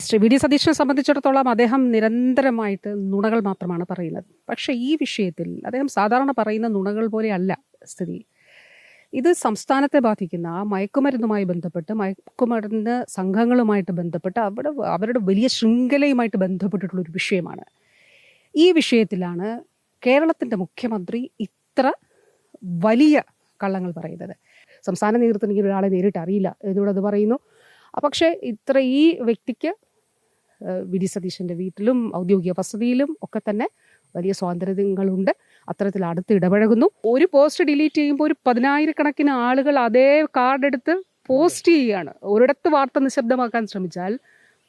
Shri V D സതീശനെ സംബന്ധിച്ചിടത്തോളം അദ്ദേഹം നിരന്തരമായിട്ട് നുണകൾ മാത്രമാണ് പറയുന്നത്. പക്ഷേ ഈ വിഷയത്തിൽ അദ്ദേഹം സാധാരണ പറയുന്ന നുണകൾ പോലെയല്ല സ്ഥിതി. ഇത് സംസ്ഥാനത്തെ ബാധിക്കുന്ന മയക്കുമരുന്നുമായി ബന്ധപ്പെട്ട്, മയക്കുമരുന്ന് സംഘങ്ങളുമായിട്ട് ബന്ധപ്പെട്ട് അവരുടെ വലിയ ശൃംഖലയുമായിട്ട് ബന്ധപ്പെട്ടിട്ടുള്ളൊരു വിഷയമാണ്. ഈ വിഷയത്തിലാണ് കേരളത്തിൻ്റെ മുഖ്യമന്ത്രി ഇത്ര വലിയ കള്ളങ്ങൾ പറയുന്നത്. സംസ്ഥാന നേതൃത്വത്തിന് ഇങ്ങനെ ഒരാളെ നേരിട്ട് അറിയില്ല എന്നുള്ളത് പറയുന്നു. പക്ഷേ ഈ വ്യക്തിക്ക് വി ഡി സതീശൻ്റെ വീട്ടിലും ഔദ്യോഗിക വസതിയിലും ഒക്കെ തന്നെ വലിയ സ്വാതന്ത്ര്യങ്ങളുണ്ട്. അത്തരത്തിൽ അടുത്ത് ഇടപഴകുന്നു. ഒരു പോസ്റ്റ് ഡിലീറ്റ് ചെയ്യുമ്പോൾ ഒരു 10,000-കണക്കിന് ആളുകൾ അതേ കാർഡ് എടുത്ത് പോസ്റ്റ് ചെയ്യുകയാണ്. ഒരിടത്ത് വാർത്ത നിശബ്ദമാക്കാൻ ശ്രമിച്ചാൽ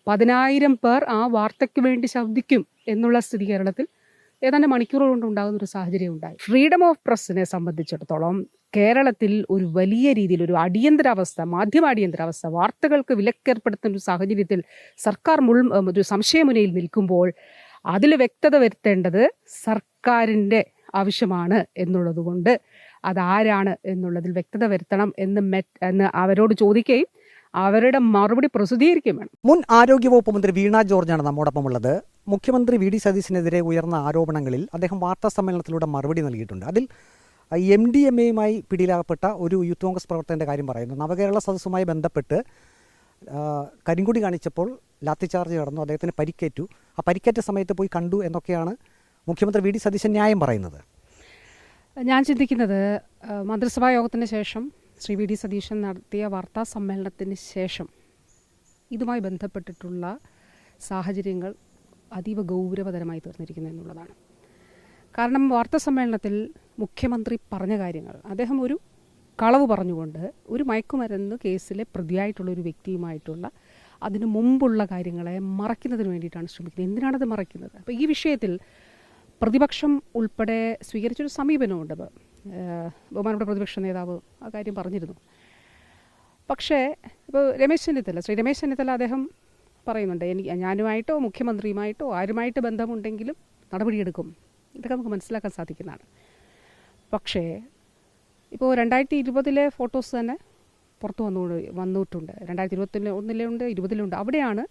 10,000 പേർ ആ വാർത്തയ്ക്ക് വേണ്ടി ശബ്ദിക്കും എന്നുള്ള സ്ഥിതി കേരളത്തിൽ ഏതാണ്ട് മണിക്കൂറുകൾ കൊണ്ട് ഉണ്ടാകുന്ന ഒരു സാഹചര്യം ഉണ്ടായി. ഫ്രീഡം ഓഫ് പ്രസ്സിനെ സംബന്ധിച്ചിടത്തോളം കേരളത്തിൽ ഒരു വലിയ രീതിയിൽ ഒരു അടിയന്തരാവസ്ഥ, മാധ്യമ അടിയന്തരാവസ്ഥ, വാർത്തകൾക്ക് വിലക്കേർപ്പെടുത്തുന്ന ഒരു സാഹചര്യത്തിൽ സർക്കാർ ഒരു സംശയമുനയിൽ നിൽക്കുമ്പോൾ അതിൽ വ്യക്തത വരുത്തേണ്ടത് സർക്കാരിൻ്റെ ആവശ്യമാണ് എന്നുള്ളത് കൊണ്ട് അതാരാണ് എന്നുള്ളതിൽ വ്യക്തത വരുത്തണം എന്ന് അവരോട് ചോദിക്കുകയും അവരുടെ മറുപടി പ്രസിദ്ധീകരിക്കുകയും വേണം. മുൻ ആരോഗ്യവകുപ്പ് മന്ത്രി വീണ ജോർജാണ് നമ്മോടൊപ്പം ഉള്ളത്. മുഖ്യമന്ത്രി വി ഡി സതീശനെതിരെ ഉയർന്ന ആരോപണങ്ങളിൽ അദ്ദേഹം വാർത്താ സമ്മേളനത്തിലൂടെ മറുപടി നൽകിയിട്ടുണ്ട്. അതിൽ MDMA-യുമായി പിടിയിലാകപ്പെട്ട ഒരു യൂത്ത് കോൺഗ്രസ് പ്രവർത്തകൻ്റെ കാര്യം പറയുന്നു. നവകേരള സദസ്സുമായി ബന്ധപ്പെട്ട് കരിങ്കൊടി കാണിച്ചപ്പോൾ ലാത്തിചാർജ് നടന്നു, അദ്ദേഹത്തിന് പരിക്കേറ്റു. ആ പരിക്കേറ്റ സമയത്ത് പോയി കണ്ടു എന്നൊക്കെയാണ് മുഖ്യമന്ത്രി വി ഡി സതീശൻ ന്യായം പറയുന്നത്. ഞാൻ ചിന്തിക്കുന്നത് മന്ത്രിസഭാ യോഗത്തിന് ശേഷം ശ്രീ വി ഡി സതീശൻ നടത്തിയ വാർത്താ സമ്മേളനത്തിന് ശേഷം ഇതുമായി ബന്ധപ്പെട്ടിട്ടുള്ള സാഹചര്യങ്ങൾ അതീവ ഗൗരവതരമായി തീർന്നിരിക്കുന്നു എന്നുള്ളതാണ്. കാരണം വാർത്താ സമ്മേളനത്തിൽ മുഖ്യമന്ത്രി പറഞ്ഞ കാര്യങ്ങൾ, അദ്ദേഹം ഒരു കളവ് പറഞ്ഞുകൊണ്ട് ഒരു മയക്കുമരുന്ന് കേസിലെ പ്രതിയായിട്ടുള്ളൊരു വ്യക്തിയുമായിട്ടുള്ള അതിനു മുമ്പുള്ള കാര്യങ്ങളെ മറയ്ക്കുന്നതിന് വേണ്ടിയിട്ടാണ് ശ്രമിക്കുന്നത്. എന്തിനാണത് മറയ്ക്കുന്നത്? അപ്പോൾ ഈ വിഷയത്തിൽ പ്രതിപക്ഷം ഉൾപ്പെടെ സ്വീകരിച്ചൊരു സമീപനമുണ്ട്. ബഹുമാനപ്പെട്ട പ്രതിപക്ഷ നേതാവ് ആ കാര്യം പറഞ്ഞിരുന്നു. പക്ഷേ ഇപ്പോൾ ശ്രീ രമേശ് ചെന്നിത്തല അദ്ദേഹം പറയുന്നുണ്ട്, ഞാനുമായിട്ടോ മുഖ്യമന്ത്രിയുമായിട്ടോ ആരുമായിട്ട് ബന്ധമുണ്ടെങ്കിലും നടപടിയെടുക്കും. ഇതൊക്കെ നമുക്ക് മനസ്സിലാക്കാൻ സാധിക്കുന്നതാണ്. പക്ഷേ ഇപ്പോൾ 2020 ഫോട്ടോസ് തന്നെ പുറത്തു വന്നിട്ടുണ്ട്. 2021 20 അവിടെയാണ്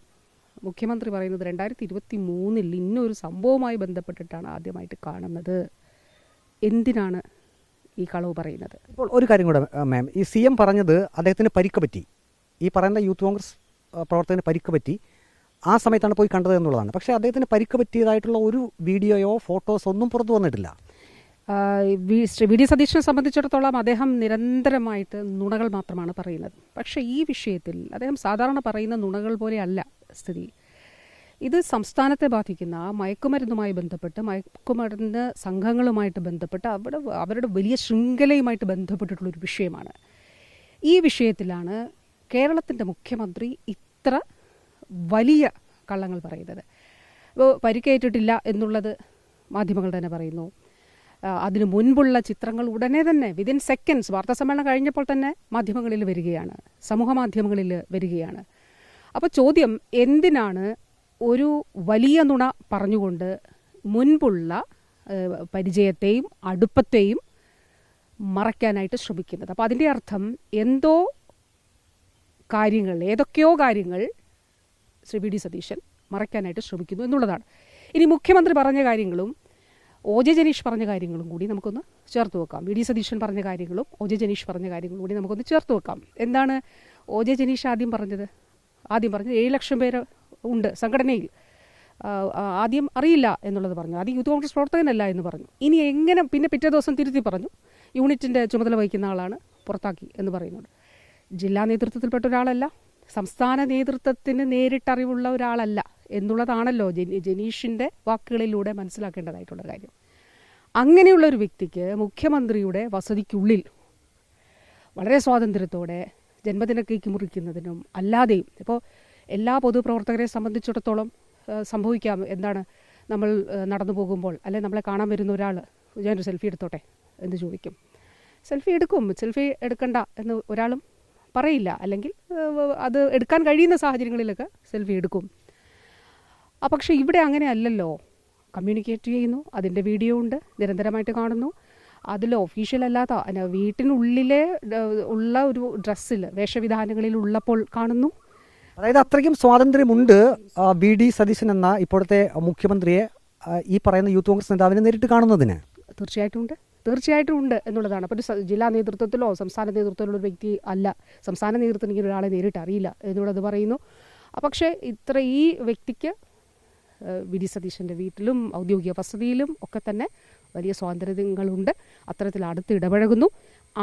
മുഖ്യമന്ത്രി പറയുന്നത് 2023 ഇന്നൊരു സംഭവവുമായി ബന്ധപ്പെട്ടിട്ടാണ് ആദ്യമായിട്ട് കാണുന്നത്. എന്തിനാണ് ഈ കളവ് പറയുന്നത്? ഇപ്പോൾ ഒരു കാര്യം കൂടെ മാം, ഈ CM പറഞ്ഞത് അദ്ദേഹത്തിന് പരിക്ക് പറ്റി, ഈ പറയുന്ന യൂത്ത് കോൺഗ്രസ് പ്രവർത്തകന് പരിക്ക് പറ്റി, ആ സമയത്താണ് പോയി കണ്ടത് എന്നുള്ളതാണ്. പക്ഷേ അദ്ദേഹത്തിന് പരിക്ക് പറ്റിയതായിട്ടുള്ള ഒരു വീഡിയോയോ ഫോട്ടോസോ ഒന്നും പുറത്തു വന്നിട്ടില്ല. ശ്രീ വി ഡി സതീശനെ സംബന്ധിച്ചിടത്തോളം അദ്ദേഹം നിരന്തരമായിട്ട് നുണകൾ മാത്രമാണ് പറയുന്നത്. പക്ഷേ ഈ വിഷയത്തിൽ അദ്ദേഹം സാധാരണ പറയുന്ന നുണകൾ പോലെയല്ല സ്ഥിതി. ഇത് സംസ്ഥാനത്തെ ബാധിക്കുന്ന മയക്കുമരുന്നുമായി ബന്ധപ്പെട്ട്, മയക്കുമരുന്ന് സംഘങ്ങളുമായിട്ട് ബന്ധപ്പെട്ട് അവരുടെ വലിയ ശൃംഖലയുമായിട്ട് ബന്ധപ്പെട്ടിട്ടുള്ളൊരു വിഷയമാണ്. ഈ വിഷയത്തിലാണ് കേരളത്തിൻ്റെ മുഖ്യമന്ത്രി ഇത്ര വലിയ കള്ളങ്ങൾ പറയുന്നത്. ഇപ്പോൾ പരിക്കേറ്റിട്ടില്ല എന്നുള്ളത് മാധ്യമങ്ങൾ തന്നെ പറയുന്നു. അതിനു മുൻപുള്ള ചിത്രങ്ങൾ ഉടനെ തന്നെ വിതിൻ സെക്കൻഡ്സ് വാർത്താ സമ്മേളനം കഴിഞ്ഞപ്പോൾ തന്നെ മാധ്യമങ്ങളിൽ വരികയാണ്, സമൂഹ മാധ്യമങ്ങളിൽ വരികയാണ്. അപ്പോൾ ചോദ്യം, എന്തിനാണ് ഒരു വലിയ നുണ പറഞ്ഞുകൊണ്ട് മുൻപുള്ള പരിചയത്തെയും അടുപ്പത്തെയും മറയ്ക്കാനായിട്ട് ശ്രമിക്കുന്നത്? അപ്പോൾ അതിൻ്റെ അർത്ഥം ഏതൊക്കെയോ കാര്യങ്ങൾ ശ്രീ വി ഡി സതീശൻ മറയ്ക്കാനായിട്ട് ശ്രമിക്കുന്നു എന്നുള്ളതാണ്. ഇനി മുഖ്യമന്ത്രി പറഞ്ഞ കാര്യങ്ങളും OJ ജനീഷ് പറഞ്ഞ കാര്യങ്ങളും കൂടി നമുക്കൊന്ന് ചേർത്ത് വെക്കാം. വി ഡി സതീശൻ പറഞ്ഞ കാര്യങ്ങളും OJ ജനീഷ് പറഞ്ഞ കാര്യങ്ങളും കൂടി നമുക്കൊന്ന് ചേർത്ത് വെക്കാം. എന്താണ് OJ ജനീഷ് ആദ്യം പറഞ്ഞത്? 7 ലക്ഷം പേര് ഉണ്ട് സംഘടനയിൽ. ആദ്യം അറിയില്ല എന്നുള്ളത് പറഞ്ഞു. ആദ്യം യൂത്ത് കോൺഗ്രസ് പ്രവർത്തകനല്ല എന്ന് പറഞ്ഞു. ഇനി എങ്ങനെ പിന്നെ പിറ്റേ ദിവസം തിരുത്തി പറഞ്ഞു, യൂണിറ്റിൻ്റെ ചുമതല വഹിക്കുന്ന ആളാണ്, പുറത്താക്കി എന്ന് പറയുന്നുണ്ട്. ജില്ലാ നേതൃത്വത്തിൽപ്പെട്ട ഒരാളല്ല, സംസ്ഥാന നേതൃത്വത്തിന് നേരിട്ടറിവുള്ള ഒരാളല്ല എന്നുള്ളതാണല്ലോ ജനീഷിൻ്റെ വാക്കുകളിലൂടെ മനസ്സിലാക്കേണ്ടതായിട്ടുള്ള കാര്യം. അങ്ങനെയുള്ള ഒരു വ്യക്തിക്ക് മുഖ്യമന്ത്രിയുടെ വസതിക്കുള്ളിൽ വളരെ സ്വാതന്ത്ര്യത്തോടെ ജന്മദിന കേക്ക് മുറിക്കുന്നതിനും അല്ലാതെയും, ഇപ്പോൾ എല്ലാ പൊതുപ്രവർത്തകരെ സംബന്ധിച്ചിടത്തോളം സംഭവിക്കാം, എന്താണ്, നമ്മൾ നടന്നു പോകുമ്പോൾ അല്ലെ നമ്മളെ കാണാൻ വരുന്ന ഒരാൾ ഞാനൊരു സെൽഫി എടുത്തോട്ടെ എന്ന് ചോദിക്കും. സെൽഫി എടുക്കണ്ട എന്ന് ഒരാളും പറയില്ല, അല്ലെങ്കിൽ അത് എടുക്കാൻ കഴിയുന്ന സാഹചര്യങ്ങളിലൊക്കെ സെൽഫി എടുക്കും. പക്ഷേ ഇവിടെ അങ്ങനെ അല്ലല്ലോ. കമ്മ്യൂണിക്കേറ്റ് ചെയ്യുന്നു, അതിൻ്റെ വീഡിയോ ഉണ്ട്, നിരന്തരമായിട്ട് കാണുന്നു. അതിൽ ഒഫീഷ്യൽ അല്ലാത്ത വീട്ടിനുള്ളിലെ ഉള്ള ഒരു ഡ്രസ്സിൽ വേഷവിധാനങ്ങളിൽ ഉള്ളപ്പോൾ കാണുന്നു. അതായത് അത്രയ്ക്കും സ്വാതന്ത്ര്യമുണ്ട് വി ഡി സതീശൻ എന്ന ഇപ്പോഴത്തെ മുഖ്യമന്ത്രിയെ ഈ പറയുന്ന യൂത്ത് കോൺഗ്രസ് നേതാവിനെ നേരിട്ട് കാണുന്നതിന്. തീർച്ചയായിട്ടും ഉണ്ട് എന്നുള്ളതാണ്. അപ്പോൾ ഒരു ജില്ലാ നേതൃത്വത്തിലോ സംസ്ഥാന നേതൃത്വത്തിലോ ഒരു വ്യക്തി അല്ല, സംസ്ഥാന നേതൃത്വത്തിന് ഇങ്ങനെ ഒരാളെ നേരിട്ട് അറിയില്ല എന്നുള്ളത് പറയുന്നു. പക്ഷേ ഈ വ്യക്തിക്ക് വി ഡി സതീശൻ്റെ വീട്ടിലും ഔദ്യോഗിക വസതിയിലും ഒക്കെ തന്നെ വലിയ സ്വാതന്ത്ര്യങ്ങളുണ്ട്. അത്തരത്തിൽ അടുത്ത് ഇടപഴകുന്നു.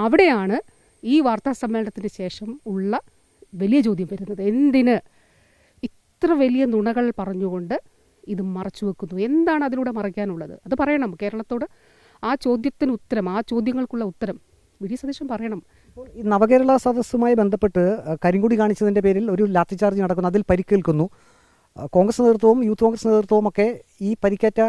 അവിടെയാണ് ഈ വാർത്താ സമ്മേളനത്തിന് ശേഷം ഉള്ള വലിയ ചോദ്യം വരുന്നത്. എന്തിന് ഇത്ര വലിയ നുണകൾ പറഞ്ഞുകൊണ്ട് ഇത് മറച്ചു വെക്കുന്നു? എന്താണ് അതിലൂടെ മറയ്ക്കാനുള്ളത്? അത് പറയണം കേരളത്തോട്. ആ ചോദ്യങ്ങൾക്കുള്ള ഉത്തരം വി ഡി സതീശൻ പറയണം. ഈ നവകേരള സദസ്സുമായി ബന്ധപ്പെട്ട് കരിങ്കൊടി കാണിച്ചതിൻ്റെ പേരിൽ ഒരു ലാത്തിചാർജ് നടക്കുന്നു, അതിൽ പരിക്കേൽക്കുന്നു. കോൺഗ്രസ് നേതൃത്വവും യൂത്ത് കോൺഗ്രസ് നേതൃത്വവും ഒക്കെ ഈ പരിക്കേറ്റ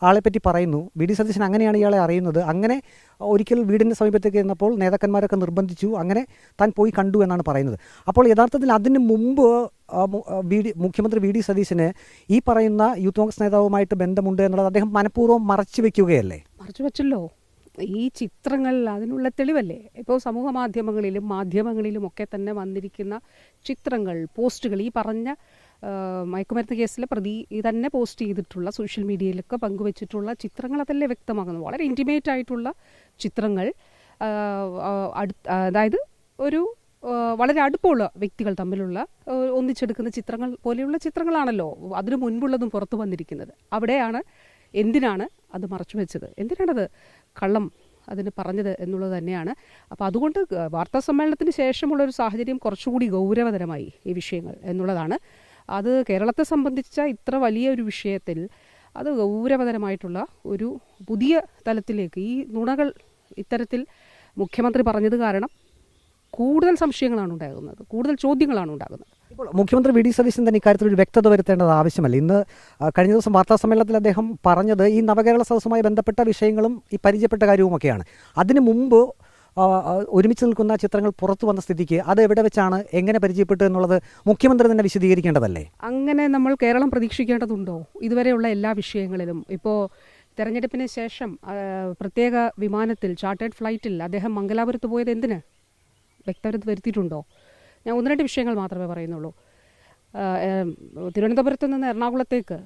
ആളെപ്പറ്റി പറയുന്നു. വി ഡി സതീശൻ അങ്ങനെയാണ് ഇയാളെ അറിയുന്നത്. അങ്ങനെ ഒരിക്കൽ വീടിൻ്റെ സമീപത്തേക്ക് ചെന്നപ്പോൾ നേതാക്കന്മാരൊക്കെ നിർബന്ധിച്ചു, അങ്ങനെ താൻ പോയി കണ്ടു എന്നാണ് പറയുന്നത്. അപ്പോൾ യഥാർത്ഥത്തിൽ അതിന് മുമ്പ് മുഖ്യമന്ത്രി വി ഡി സതീശന് ഈ പറയുന്ന യൂത്ത് കോൺഗ്രസ് നേതാവുമായിട്ട് ബന്ധമുണ്ട് എന്നുള്ളത് അദ്ദേഹം മനഃപൂർവ്വം മറച്ചു വെക്കുകയല്ലേ? മറച്ചു വെച്ചല്ലോ. ഈ ചിത്രങ്ങൾ അതിനുള്ള തെളിവല്ലേ? ഇപ്പോൾ സമൂഹ മാധ്യമങ്ങളിലും ഒക്കെ തന്നെ വന്നിരിക്കുന്ന ചിത്രങ്ങൾ, പോസ്റ്റുകൾ, ഈ പറഞ്ഞ മയക്കുമരുന്ന് കേസിലെ പ്രതി തന്നെ പോസ്റ്റ് ചെയ്തിട്ടുള്ള സോഷ്യൽ മീഡിയയിലൊക്കെ പങ്കുവച്ചിട്ടുള്ള ചിത്രങ്ങൾ അതല്ലേ വ്യക്തമാകുന്നു. വളരെ ഇൻറ്റിമേറ്റ് ആയിട്ടുള്ള ചിത്രങ്ങൾ, അതായത് ഒരു വളരെ അടുപ്പമുള്ള വ്യക്തികൾ തമ്മിലുള്ള ഒന്നിച്ചെടുക്കുന്ന ചിത്രങ്ങൾ പോലെയുള്ള ചിത്രങ്ങളാണല്ലോ അതിനു മുൻപുള്ളതും പുറത്തു വന്നിരിക്കുന്നത്. അവിടെയാണ് എന്തിനാണ് അത് മറച്ചു വെച്ചത്, എന്തിനാണത് കള്ളം അതിന് പറഞ്ഞത് എന്നുള്ളത് തന്നെയാണ്. അപ്പോൾ അതുകൊണ്ട് വാർത്താ സമ്മേളനത്തിന് ശേഷമുള്ളൊരു സാഹചര്യം കുറച്ചുകൂടി ഗൗരവതരമായി ഈ വിഷയങ്ങൾ എന്നുള്ളതാണ്. അത് കേരളത്തെ സംബന്ധിച്ച ഇത്ര വലിയ ഒരു വിഷയത്തിൽ അത് ഗൗരവതരമായിട്ടുള്ള ഒരു പുതിയ തലത്തിലേക്ക് ഈ നുണകൾ ഇത്തരത്തിൽ മുഖ്യമന്ത്രി പറഞ്ഞത് കാരണം കൂടുതൽ സംശയങ്ങളാണ് ഉണ്ടാകുന്നത്, കൂടുതൽ ചോദ്യങ്ങളാണ് ഉണ്ടാകുന്നത്. ഇപ്പോൾ മുഖ്യമന്ത്രി വി ഡി സതീശൻ തന്നെ ഇക്കാര്യത്തിൽ ഒരു വ്യക്തത വരുത്തേണ്ടത് ആവശ്യമല്ല. ഇന്ന് കഴിഞ്ഞ ദിവസം വാർത്താ സമ്മേളനത്തിൽ അദ്ദേഹം പറഞ്ഞത് ഈ നവകേരള സദസ്സുമായി ബന്ധപ്പെട്ട വിഷയങ്ങളും ഈ പരിചയപ്പെട്ട കാര്യവുമൊക്കെയാണ്. അതിനു മുമ്പ് ഒരുമിച്ച് നിൽക്കുന്ന ചിത്രങ്ങൾ പുറത്തു വന്ന സ്ഥിതിക്ക് അത് എവിടെ വെച്ചാണ്, എങ്ങനെ പരിചയപ്പെട്ടു എന്നുള്ളത് മുഖ്യമന്ത്രി തന്നെ വിശദീകരിക്കേണ്ടതല്ലേ? അങ്ങനെ നമ്മൾ കേരളം പ്രതീക്ഷിക്കേണ്ടതുണ്ടോ? ഇതുവരെയുള്ള എല്ലാ വിഷയങ്ങളിലും ഇപ്പോൾ തെരഞ്ഞെടുപ്പിന് ശേഷം പ്രത്യേക വിമാനത്തിൽ, ചാർട്ടേഡ് ഫ്ലൈറ്റിൽ അദ്ദേഹം മംഗലാപുരത്ത് പോയത് എന്തിന്? വ്യക്തത വരുത്തിയിട്ടുണ്ടോ? ഞാൻ 1-2 വിഷയങ്ങൾ മാത്രമേ പറയുന്നുള്ളൂ. തിരുവനന്തപുരത്ത് നിന്ന് എറണാകുളത്തേക്ക്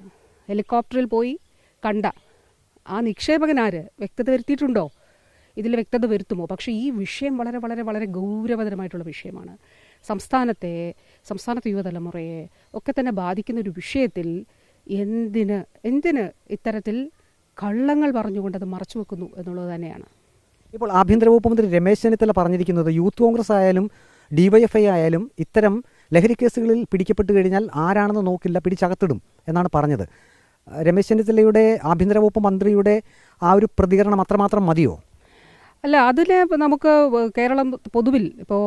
ഹെലികോപ്റ്ററിൽ പോയി കണ്ട ആ നിക്ഷേപകനാര്? വ്യക്തത വരുത്തിയിട്ടുണ്ടോ? ഇതിൽ വ്യക്തത വരുത്തുമോ? പക്ഷേ ഈ വിഷയം വളരെ വളരെ വളരെ ഗൗരവതരമായിട്ടുള്ള വിഷയമാണ്. സംസ്ഥാനത്തെ യുവതലമുറയെ ഒക്കെ തന്നെ ബാധിക്കുന്ന ഒരു വിഷയത്തിൽ എന്തിന് ഇത്തരത്തിൽ കള്ളങ്ങൾ പറഞ്ഞുകൊണ്ട് അത് മറച്ചു വെക്കുന്നു എന്നുള്ളത് തന്നെയാണ്. ഇപ്പോൾ ആഭ്യന്തര വകുപ്പ് മന്ത്രി രമേശ് ചെന്നിത്തല പറഞ്ഞിരിക്കുന്നത് യൂത്ത് കോൺഗ്രസ് ആയാലും DYFI ആയാലും ഇത്തരം ലഹരി കേസുകളിൽ പിടിക്കപ്പെട്ട് കഴിഞ്ഞാൽ ആരാണെന്ന് നോക്കില്ല, പിടിച്ചകത്തിടും എന്നാണ് പറഞ്ഞത്. രമേശ് ചെന്നിത്തലയുടെ ആഭ്യന്തര വകുപ്പ് മന്ത്രിയുടെ ആ ഒരു പ്രതികരണം അത്രമാത്രം മതിയോ? അല്ല, അതിൽ നമുക്ക് കേരളം പൊതുവിൽ ഇപ്പോൾ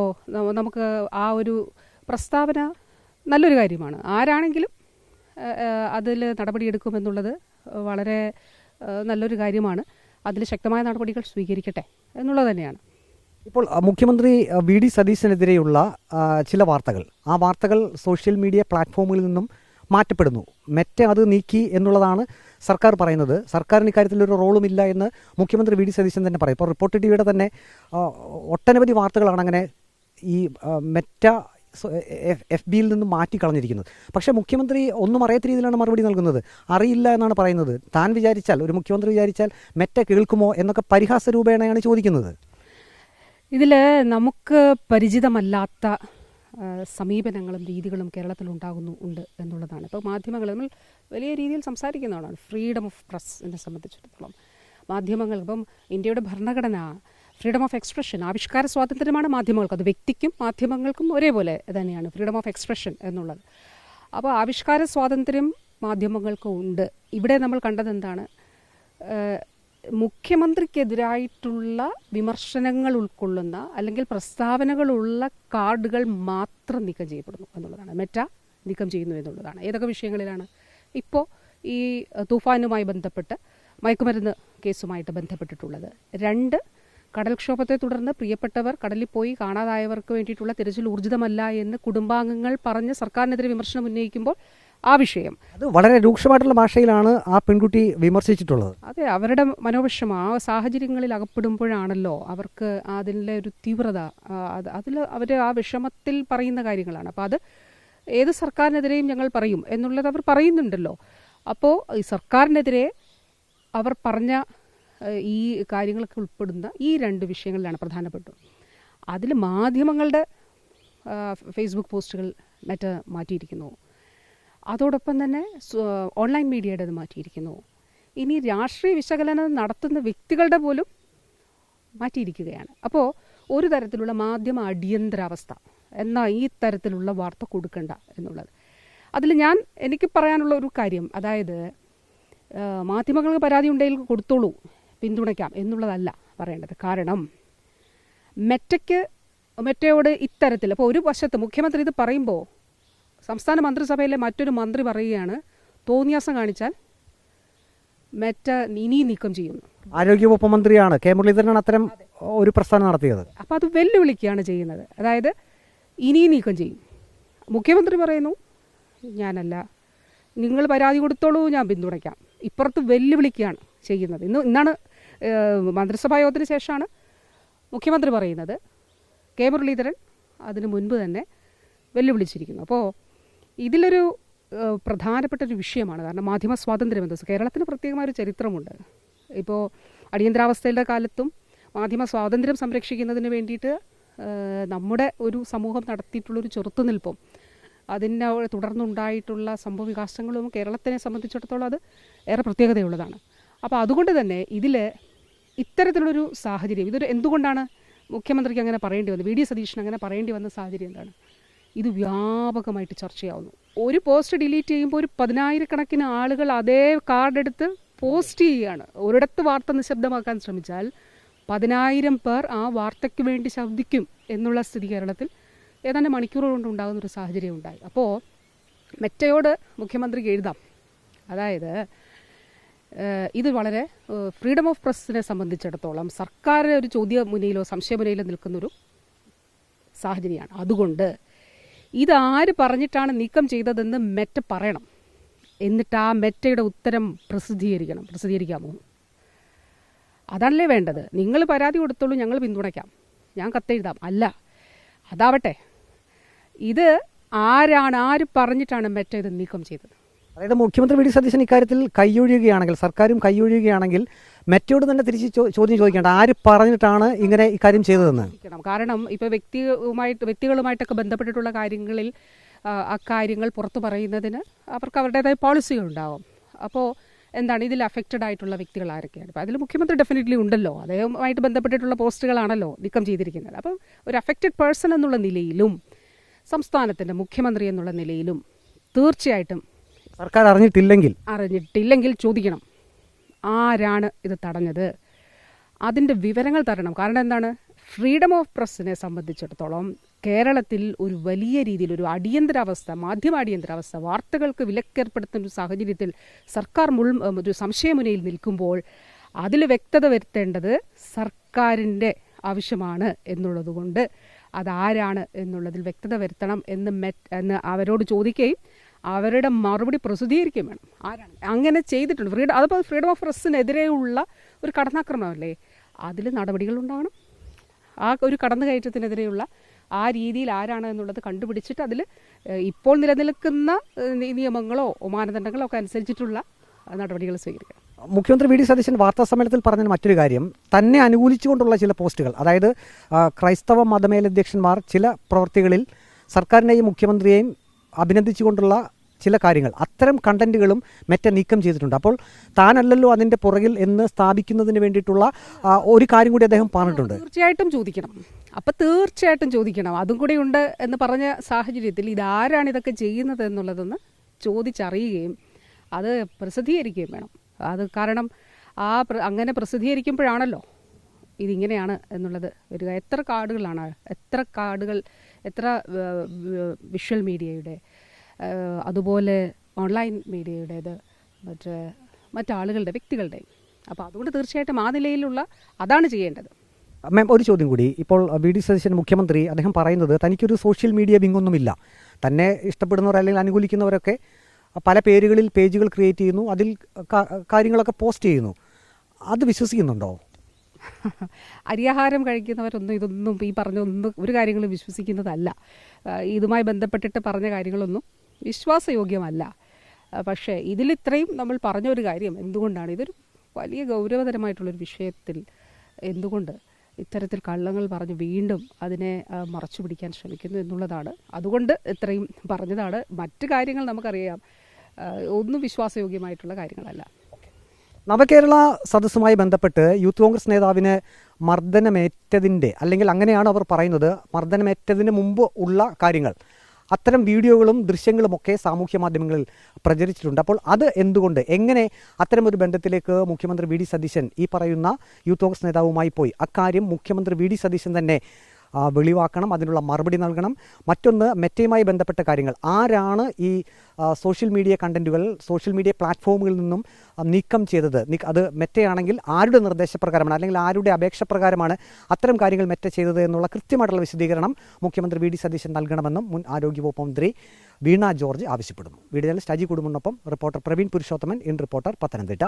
നമുക്ക് ആ ഒരു പ്രസ്താവന നല്ലൊരു കാര്യമാണ്. ആരാണെങ്കിലും അതിൽ നടപടിയെടുക്കുമെന്നുള്ളത് വളരെ നല്ലൊരു കാര്യമാണ്. അതിൽ ശക്തമായ നടപടികൾ സ്വീകരിക്കട്ടെ എന്നുള്ളത് തന്നെയാണ്. ഇപ്പോൾ മുഖ്യമന്ത്രി വി ഡി സതീശനെതിരെയുള്ള ചില വാർത്തകൾ, ആ വാർത്തകൾ സോഷ്യൽ മീഡിയ പ്ലാറ്റ്ഫോമുകളിൽ നിന്നും മാറ്റപ്പെടുന്നു. മെറ്റ അത് നീക്കി എന്നുള്ളതാണ് സർക്കാർ പറയുന്നത്. സർക്കാരിന് ഇക്കാര്യത്തിലൊരു റോളുമില്ല എന്ന് മുഖ്യമന്ത്രി വി ഡി സതീശൻ തന്നെ പറയും. ഇപ്പോൾ റിപ്പോർട്ടർ ടിവിയുടെ തന്നെ ഒട്ടനവധി വാർത്തകളാണ് അങ്ങനെ ഈ മെറ്റ FBയിൽ നിന്നും മാറ്റിക്കളഞ്ഞിരിക്കുന്നത്. പക്ഷേ മുഖ്യമന്ത്രി ഒന്നും അറിയാത്ത രീതിയിലാണ് മറുപടി നൽകുന്നത്. അറിയില്ല എന്നാണ് പറയുന്നത്. താൻ വിചാരിച്ചാൽ, ഒരു മുഖ്യമന്ത്രി വിചാരിച്ചാൽ മെറ്റ കേൾക്കുമോ എന്നൊക്കെ പരിഹാസ രൂപേണയാണ് ചോദിക്കുന്നത്. ഇതിൽ നമുക്ക് പരിചിതമല്ലാത്ത സമീപനങ്ങളും രീതികളും കേരളത്തിൽ ഉണ്ട് എന്നുള്ളതാണ്. ഇപ്പോൾ മാധ്യമങ്ങൾ നമ്മൾ വലിയ രീതിയിൽ സംസാരിക്കുന്നതാണ്. ഫ്രീഡം ഓഫ് പ്രസ് എന്നെ സംബന്ധിച്ചിടത്തോളം മാധ്യമങ്ങൾ, ഇപ്പം ഇന്ത്യയുടെ ഭരണഘടന ഫ്രീഡം ഓഫ് എക്സ്പ്രഷൻ, ആവിഷ്കാര സ്വാതന്ത്ര്യമാണ് മാധ്യമങ്ങൾക്ക്. അത് വ്യക്തിക്കും മാധ്യമങ്ങൾക്കും ഒരേപോലെ തന്നെയാണ് ഫ്രീഡം ഓഫ് എക്സ്പ്രഷൻ എന്നുള്ളത്. അപ്പോൾ ആവിഷ്കാര സ്വാതന്ത്ര്യം മാധ്യമങ്ങൾക്ക് ഉണ്ട്. ഇവിടെ നമ്മൾ കണ്ടത് എന്താണ്? മുഖ്യമന്ത്രിക്കെതിരായിട്ടുള്ള വിമർശനങ്ങൾ ഉൾക്കൊള്ളുന്ന അല്ലെങ്കിൽ പ്രസ്താവനകളുള്ള കാർഡുകൾ മാത്രം നീക്കം ചെയ്യപ്പെടുന്നു എന്നുള്ളതാണ്. മെറ്റ നീക്കം ചെയ്യുന്നു എന്നുള്ളതാണ്. ഏതൊക്കെ വിഷയങ്ങളിലാണ്? ഇപ്പോൾ ഈ തൂഫാനുമായി ബന്ധപ്പെട്ട്, മയക്കുമരുന്ന് കേസുമായിട്ട് ബന്ധപ്പെട്ടിട്ടുള്ളത്. 2, കടൽക്ഷോഭത്തെ തുടർന്ന് പ്രിയപ്പെട്ടവർ കടലിൽ പോയി കാണാതായവർക്ക് വേണ്ടിയിട്ടുള്ള തിരച്ചിൽ ഊർജിതമല്ല എന്ന് കുടുംബാംഗങ്ങൾ പറഞ്ഞ് സർക്കാരിനെതിരെ വിമർശനം ഉന്നയിക്കുമ്പോൾ ആ വിഷയം അത് വളരെ രൂക്ഷമായിട്ടുള്ള ഭാഷയിലാണ് ആ പെൺകുട്ടി വിമർശിച്ചിട്ടുള്ളത്. അതെ, അവരുടെ മനോവിഷമം ആ സാഹചര്യങ്ങളിൽ അകപ്പെടുമ്പോഴാണല്ലോ അവർക്ക് അതിലെ ഒരു തീവ്രത, അതിൽ അവർ ആ വിഷമത്തിൽ പറയുന്ന കാര്യങ്ങളാണ്. അപ്പോൾ അത് ഏത് സർക്കാരിനെതിരെയും ഞങ്ങൾ പറയും എന്നുള്ളത് അവർ പറയുന്നുണ്ടല്ലോ. അപ്പോൾ ഈ സർക്കാരിനെതിരെ അവർ പറഞ്ഞ ഈ കാര്യങ്ങളൊക്കെ ഉൾപ്പെടുന്ന ഈ 2 വിഷയങ്ങളിലാണ് പ്രധാനപ്പെട്ടത്. അതിൽ മാധ്യമങ്ങളുടെ ഫേസ്ബുക്ക് പോസ്റ്റുകൾ മാറ്റിയിരിക്കുന്നു. അതോടൊപ്പം തന്നെ ഓൺലൈൻ മീഡിയയുടേത് മാറ്റിയിരിക്കുന്നു. ഇനി രാഷ്ട്രീയ വിശകലനം നടത്തുന്ന വ്യക്തികളുടെ പോലും മാറ്റിയിരിക്കുകയാണ്. അപ്പോൾ ഒരു തരത്തിലുള്ള മാധ്യമ അടിയന്തരാവസ്ഥ എന്നാൽ ഈ തരത്തിലുള്ള വാർത്ത കൊടുക്കണ്ട എന്നുള്ളത്. അതിൽ എനിക്ക് പറയാനുള്ള ഒരു കാര്യം, അതായത് മാധ്യമങ്ങൾക്ക് പരാതി ഉണ്ടെങ്കിൽ കൊടുത്തോളൂ, പിന്തുണയ്ക്കാം എന്നുള്ളതല്ല പറയേണ്ടത്. കാരണം മെറ്റയോട് ഇത്തരത്തിൽ അപ്പോൾ ഒരു വശത്ത് മുഖ്യമന്ത്രി ഇത് പറയുമ്പോൾ സംസ്ഥാന മന്ത്രിസഭയിലെ മറ്റൊരു മന്ത്രി പറയുകയാണ് തോന്നിയാസം കാണിച്ചാൽ മെറ്റ ഇനി നീക്കം ചെയ്യുന്നു. ആരോഗ്യവകുപ്പ് മന്ത്രിയാണ് കെ മുരളീധരനാണ് അത്തരം ഒരു പ്രസ്ഥാനം നടത്തിയത്. അപ്പോൾ അത് വെല്ലുവിളിക്കുകയാണ് ചെയ്യുന്നത്. അതായത് ഇനി നീക്കം ചെയ്യും. മുഖ്യമന്ത്രി പറയുന്നു ഞാനല്ല, നിങ്ങൾ പരാതി കൊടുത്തോളൂ, ഞാൻ പിന്തുണയ്ക്കാം. ഇപ്പുറത്ത് വെല്ലുവിളിക്കുകയാണ് ചെയ്യുന്നത്. ഇന്നാണ് മന്ത്രിസഭാ യോഗത്തിന് ശേഷമാണ് മുഖ്യമന്ത്രി പറയുന്നത്. കെ മുരളീധരൻ അതിനു മുൻപ് തന്നെ വെല്ലുവിളിച്ചിരിക്കുന്നു. അപ്പോൾ ഇതിലൊരു പ്രധാനപ്പെട്ട ഒരു വിഷയമാണ്. കാരണം മാധ്യമ സ്വാതന്ത്ര്യം എന്ന കേരളത്തിന് പ്രത്യേകമായൊരു ചരിത്രമുണ്ട്. ഇപ്പോൾ അടിയന്തരാവസ്ഥയുടെ കാലത്തും മാധ്യമ സ്വാതന്ത്ര്യം സംരക്ഷിക്കുന്നതിന് വേണ്ടിയിട്ട് നമ്മുടെ ഒരു സമൂഹം നടത്തിയിട്ടുള്ളൊരു ചെറുത്തുനിൽപ്പും അതിനെ തുടർന്നുണ്ടായിട്ടുള്ള സംഭവ വികാസങ്ങളും കേരളത്തിനെ സംബന്ധിച്ചിടത്തോളം അത് ഏറെ പ്രത്യേകതയുള്ളതാണ്. അപ്പോൾ അതുകൊണ്ട് തന്നെ ഇത്തരത്തിലുള്ളൊരു സാഹചര്യം എന്തുകൊണ്ടാണ് മുഖ്യമന്ത്രിക്ക് അങ്ങനെ പറയേണ്ടി വന്നത്, വി.ഡി. സതീശന് അങ്ങനെ പറയേണ്ടി വന്ന സാഹചര്യം എന്താണ്? ഇത് വ്യാപകമായിട്ട് ചർച്ചയാവുന്നു. ഒരു പോസ്റ്റ് ഡിലീറ്റ് ചെയ്യുമ്പോൾ ഒരു 10,000-കണക്കിന് ആളുകൾ അതേ കാർഡെടുത്ത് പോസ്റ്റ് ചെയ്യുകയാണ്. ഒരിടത്ത് വാർത്ത നിശബ്ദമാക്കാൻ ശ്രമിച്ചാൽ 10,000 പേർ ആ വാർത്തയ്ക്ക് വേണ്ടി ശബ്ദിക്കും എന്നുള്ള സ്ഥിതി കേരളത്തിൽ ഏതാണ്ട് മണിക്കൂറുകൾ കൊണ്ട് ഉണ്ടാകുന്നൊരു സാഹചര്യം ഉണ്ടായി. അപ്പോൾ മെറ്റയോട് മുഖ്യമന്ത്രിക്ക് എഴുതാം. അതായത് ഇത് വളരെ ഫ്രീഡം ഓഫ് പ്രസ്സിനെ സംബന്ധിച്ചിടത്തോളം സർക്കാർ ഒരു ചോദ്യമുനയിലോ സംശയമുനയിലോ നിൽക്കുന്നൊരു സാഹചര്യമാണ്. അതുകൊണ്ട് ഇതാര് പറഞ്ഞിട്ടാണ് നീക്കം ചെയ്തതെന്ന് മെറ്റ പറയണം. എന്നിട്ട് ആ മെറ്റയുടെ ഉത്തരം പ്രസിദ്ധീകരിക്കാമോ? അതല്ലേ വേണ്ടത്. നിങ്ങൾ പരാതി കൊടുത്തോളൂ, ഞങ്ങൾ പിന്തുണയ്ക്കാം, ഞാൻ കത്തെഴുതാം. അല്ല, അതാവട്ടെ, ഇത് ആര് പറഞ്ഞിട്ടാണ് മെറ്റ ഇത് നീക്കം ചെയ്തത്? അതായത് മുഖ്യമന്ത്രി വി.ഡി. സതീശൻ ഇക്കാര്യത്തിൽ കൈയൊഴിയുകയാണെങ്കിൽ, സർക്കാരും കൈയൊഴിയുകയാണെങ്കിൽ മെറ്റയോട് തന്നെ തിരിച്ച് ചോദ്യം ചോദിക്കേണ്ട, ആര് പറഞ്ഞിട്ടാണ് ഇങ്ങനെ ഇക്കാര്യം ചെയ്തതെന്ന്. കാരണം ഇപ്പോൾ വ്യക്തികളുമായിട്ടൊക്കെ ബന്ധപ്പെട്ടിട്ടുള്ള കാര്യങ്ങളിൽ അക്കാര്യങ്ങൾ പുറത്തു പറയുന്നതിന് അവർക്ക് അവരുടേതായ പോളിസികളുണ്ടാവും. അപ്പോൾ എന്താണ് ഇതിൽ അഫക്റ്റഡ് ആയിട്ടുള്ള വ്യക്തികൾ ആരൊക്കെയാണ്? അപ്പോൾ അതിൽ മുഖ്യമന്ത്രി ഡെഫിനറ്റ്ലി ഉണ്ടല്ലോ, അദ്ദേഹവുമായിട്ട് ബന്ധപ്പെട്ടിട്ടുള്ള പോസ്റ്റുകളാണല്ലോ നീക്കം ചെയ്തിരിക്കുന്നത്. അപ്പം ഒരു അഫക്റ്റഡ് പേഴ്സൺ എന്നുള്ള നിലയിലും സംസ്ഥാനത്തിൻ്റെ മുഖ്യമന്ത്രി എന്നുള്ള നിലയിലും തീർച്ചയായിട്ടും സർക്കാർ അറിഞ്ഞിട്ടില്ലെങ്കിൽ ചോദിക്കണം, ആരാണ് ഇത് തടഞ്ഞത്? അതിൻ്റെ വിവരങ്ങൾ തരണം. കാരണം എന്താണ്, ഫ്രീഡം ഓഫ് പ്രസ്സിനെ സംബന്ധിച്ചിടത്തോളം കേരളത്തിൽ ഒരു വലിയ രീതിയിൽ ഒരു മാധ്യമ അടിയന്തരാവസ്ഥ, വാർത്തകൾക്ക് വിലക്കേർപ്പെടുത്തുന്ന ഒരു സാഹചര്യത്തിൽ സർക്കാർ ഒരു സംശയമുനയിൽ നിൽക്കുമ്പോൾ അതിൽ വ്യക്തത വരുത്തേണ്ടത് സർക്കാരിൻ്റെ ആവശ്യമാണ് എന്നുള്ളതുകൊണ്ട് അതാരാണ് എന്നുള്ളതിൽ വ്യക്തത വരുത്തണം എന്ന് അവരോട് ചോദിക്കുകയും അവരുടെ മറുപടി പ്രസിദ്ധീകരിക്കുകയും വേണം. ആരാണ് അങ്ങനെ ചെയ്തിട്ടുണ്ട്? അതിപ്പോൾ ഫ്രീഡം ഓഫ് പ്രസ്സിനെതിരെയുള്ള ഒരു കടന്നാക്രമണമല്ലേ, അതിൽ നടപടികളുണ്ടാകണം. ആ ഒരു കടന്നുകയറ്റത്തിനെതിരെയുള്ള ആ രീതിയിൽ ആരാണ് എന്നുള്ളത് കണ്ടുപിടിച്ചിട്ട് അതിൽ ഇപ്പോൾ നിലനിൽക്കുന്ന നിയമങ്ങളോ മാനദണ്ഡങ്ങളോ ഒക്കെ അനുസരിച്ചിട്ടുള്ള നടപടികൾ സ്വീകരിക്കണം. മുഖ്യമന്ത്രി വി.ഡി. സതീശൻ വാർത്താ സമ്മേളനത്തിൽ പറഞ്ഞ മറ്റൊരു കാര്യം, തന്നെ അനുകൂലിച്ചുകൊണ്ടുള്ള ചില പോസ്റ്റുകൾ, അതായത് ക്രൈസ്തവ മതമേലധ്യക്ഷന്മാർ ചില പ്രവൃത്തികളിൽ സർക്കാരിനെയും മുഖ്യമന്ത്രിയെയും അഭിനന്ദിച്ചുകൊണ്ടുള്ള ചില കാര്യങ്ങൾ, അത്തരം കണ്ടന്റുകളും മെറ്റ നീക്കം ചെയ്തിട്ടുണ്ട്. അപ്പോൾ താനല്ലല്ലോ അതിൻ്റെ പുറകിൽ എന്ന് സ്ഥാപിക്കുന്നതിന് വേണ്ടിയിട്ടുള്ള ഒരു കാര്യം കൂടി അദ്ദേഹം പറഞ്ഞിട്ടുണ്ട്. തീർച്ചയായിട്ടും ചോദിക്കണം. അതും കൂടി ഉണ്ട് എന്ന് പറഞ്ഞ സാഹചര്യത്തിൽ ഇതാരാണ് ഇതൊക്കെ ചെയ്യുന്നത് എന്നുള്ളതൊന്ന് ചോദിച്ചറിയുകയും അത് പ്രസിദ്ധീകരിക്കുകയും വേണം. അത് കാരണം അങ്ങനെ പ്രസിദ്ധീകരിക്കുമ്പോഴാണല്ലോ ഇതിങ്ങനെയാണ് എന്നുള്ളത് വരിക. എത്ര വിഷ്വൽ മീഡിയയുടെ, അതുപോലെ ഓൺലൈൻ മീഡിയയുടേത്, മറ്റാളുകളുടെ, വ്യക്തികളുടെ. അപ്പോൾ അതുകൊണ്ട് തീർച്ചയായിട്ടും ആ നിലയിലുള്ള അതാണ് ചെയ്യേണ്ടത്. മാം, ഒരു ചോദ്യം കൂടി. ഇപ്പോൾ വി.ഡി. സതീശൻ മുഖ്യമന്ത്രി അദ്ദേഹം പറയുന്നത് തനിക്കൊരു സോഷ്യൽ മീഡിയ വിങ്ങൊന്നുമില്ല, തന്നെ ഇഷ്ടപ്പെടുന്നവർ അല്ലെങ്കിൽ അനുകൂലിക്കുന്നവരൊക്കെ പല പേരുകളിൽ പേജുകൾ ക്രിയേറ്റ് ചെയ്യുന്നു, അതിൽ കാര്യങ്ങളൊക്കെ പോസ്റ്റ് ചെയ്യുന്നു. അത് വിശ്വസിക്കുന്നുണ്ടോ? അരിയാഹാരം കഴിക്കുന്നവരൊന്നും ഇതൊന്നും ഈ പറഞ്ഞൊന്നും ഒരു കാര്യങ്ങളും വിശ്വസിക്കുന്നതല്ല. ഇതുമായി ബന്ധപ്പെട്ടിട്ട് പറഞ്ഞ കാര്യങ്ങളൊന്നും വിശ്വാസയോഗ്യമല്ല. പക്ഷേ ഇതിലിത്രയും നമ്മൾ പറഞ്ഞ ഒരു കാര്യം എന്തുകൊണ്ടാണ് ഇതൊരു വലിയ ഗൗരവതരമായിട്ടുള്ളൊരു വിഷയത്തിൽ എന്തുകൊണ്ട് ഇത്തരത്തിൽ കള്ളങ്ങൾ പറഞ്ഞ് വീണ്ടും അതിനെ മറച്ചു പിടിക്കാൻ ശ്രമിക്കുന്നു എന്നുള്ളതാണ്. അതുകൊണ്ട് ഇത്രയും പറഞ്ഞതാണ്. മറ്റു കാര്യങ്ങൾ നമുക്കറിയാം, ഒന്നും വിശ്വാസയോഗ്യമായിട്ടുള്ള കാര്യങ്ങളല്ല. നവകേരള സദസ്സുമായി ബന്ധപ്പെട്ട് യൂത്ത് കോൺഗ്രസ് നേതാവിന് മർദ്ദനമേറ്റതിൻ്റെ, അല്ലെങ്കിൽ അങ്ങനെയാണ് അവർ പറയുന്നത്, മർദ്ദനമേറ്റതിന് മുമ്പ് ഉള്ള കാര്യങ്ങൾ, അത്തരം വീഡിയോകളും ദൃശ്യങ്ങളുമൊക്കെ സാമൂഹ്യ മാധ്യമങ്ങളിൽ പ്രചരിച്ചിട്ടുണ്ട്. അപ്പോൾ അത് എന്തുകൊണ്ട്, എങ്ങനെ അത്തരമൊരു ബന്ധത്തിലേക്ക് മുഖ്യമന്ത്രി വി ഡി സതീശൻ ഈ പറയുന്ന യൂത്ത് കോൺഗ്രസ് നേതാവുമായി പോയി? അക്കാര്യം മുഖ്യമന്ത്രി വി ഡി സതീശൻ തന്നെ വെളിവാക്കണം, അതിനുള്ള മറുപടി നൽകണം. മറ്റൊന്ന്, മെറ്റയുമായി ബന്ധപ്പെട്ട കാര്യങ്ങൾ, ആരാണ് ഈ സോഷ്യൽ മീഡിയ കണ്ടന്റുകൾ സോഷ്യൽ മീഡിയ പ്ലാറ്റ്ഫോമുകളിൽ നിന്നും നീക്കം ചെയ്തത്? അത് മെറ്റയാണെങ്കിൽ ആരുടെ നിർദ്ദേശപ്രകാരമാണ്, അല്ലെങ്കിൽ ആരുടെ അപേക്ഷ പ്രകാരമാണ് അത്തരം കാര്യങ്ങൾ മെറ്റ ചെയ്തത് എന്നുള്ള കൃത്യമായിട്ടുള്ള വിശദീകരണം മുഖ്യമന്ത്രി വി ഡി സതീശൻ നൽകണമെന്നും മുൻ ആരോഗ്യവകുപ്പ് മന്ത്രി വീണ ജോർജ് ആവശ്യപ്പെടുന്നു. വീഡിയോ ജേർണലിസ്റ്റ് അജി കുടുംബനൊപ്പം reporter Praveen Purushothaman, in reporter, Pathanamthitta.